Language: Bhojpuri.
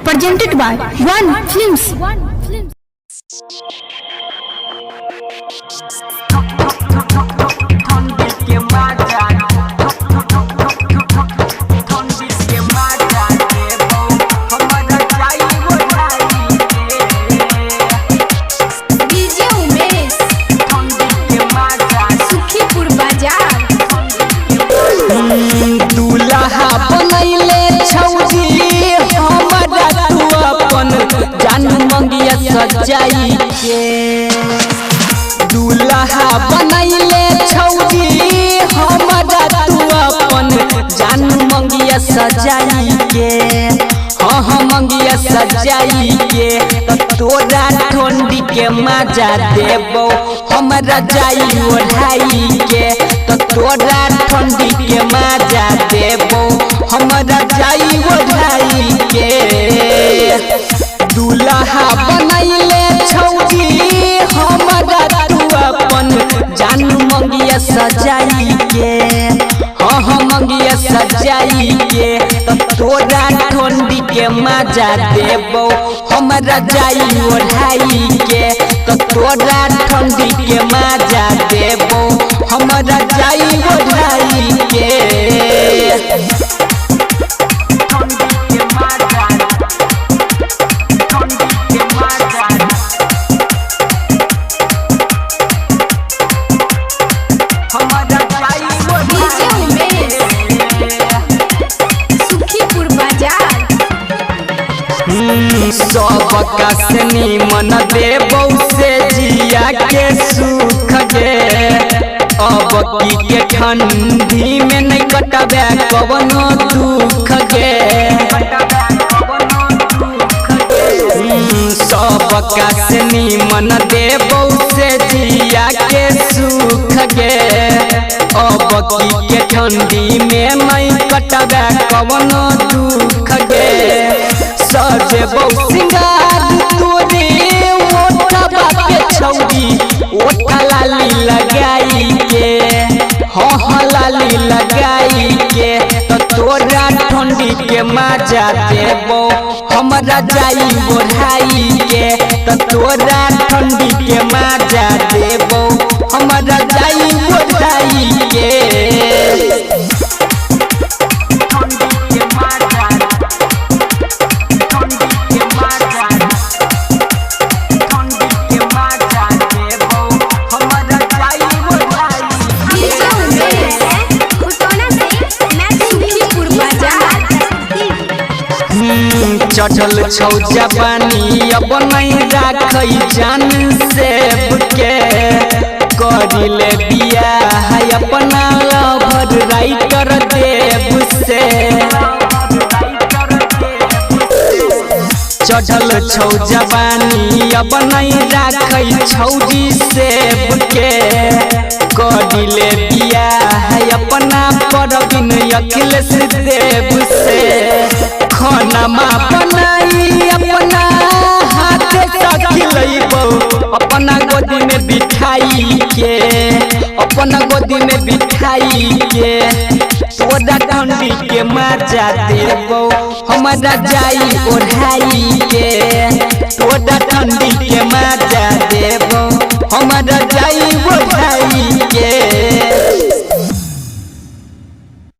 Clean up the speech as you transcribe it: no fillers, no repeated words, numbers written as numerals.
presented by One Films. दूल्हा बनैले छौजी हमरा तू अपन जान मंगिया सजाई के। दूल्हा बनैले छौजी हमरा तू अपन जान मंगिया सजाई के। हाँ मंगिया सजाई के तो तोरा ठंडी के मजा देबो हमरा जाई ओढ़ाई के। तो तोरा ठंडी के मजा देबो हमरा जाई ओढ़ाई के। दूल्हा बनैले छौजी हमरा तू अपन जान मंगिया सजाई के। हाँ मंगिया सजाई के तो तोरा ठंडी के मजा देबो हमरा जाई ओढ़ाई के। तो तोरा ठंडी के मजा देबो हमरा जाई ओढ़ाई के। सबका से निमन देबो से जिया के सुख गे। अब की के ठंडी में नहीं कटबे कवनो दुख गे। सबका से निमन देबो से जिया के सुख गे। अब की के ठंडी में नहीं कटबे कवनो दुख गे। सजेबो सिंगार तोरे ओठबा के छौरी ओठा लाली लगाई के। हाँ लाली लगाई के तो तोरा ठंडी के मजा देबो हमरा जाई ओढ़ाई के। तो तोरा ठंडी के मजा देबो हमरा जाई ओढ़ाई के। चढ़ल छौ जवानी अब नहीं राखई जान से के। करिले बियाह अपना लवर राइटर देव से। चढ़ल छौ जवानी अब नहीं राखई छौजी से के। करिले बियाह अपना परवीन अखिलेश देव से। खाना बनाई अपना हाथ से खिलैबो अपना गोदी में बिठाई के। अपना गोदी में बिठाई के तोरा ठंडी के मजा देबो हमरा जाई ओढ़ाई के। तोरा ठंडी के मजा देबो हमरा जाई ओढ़ाई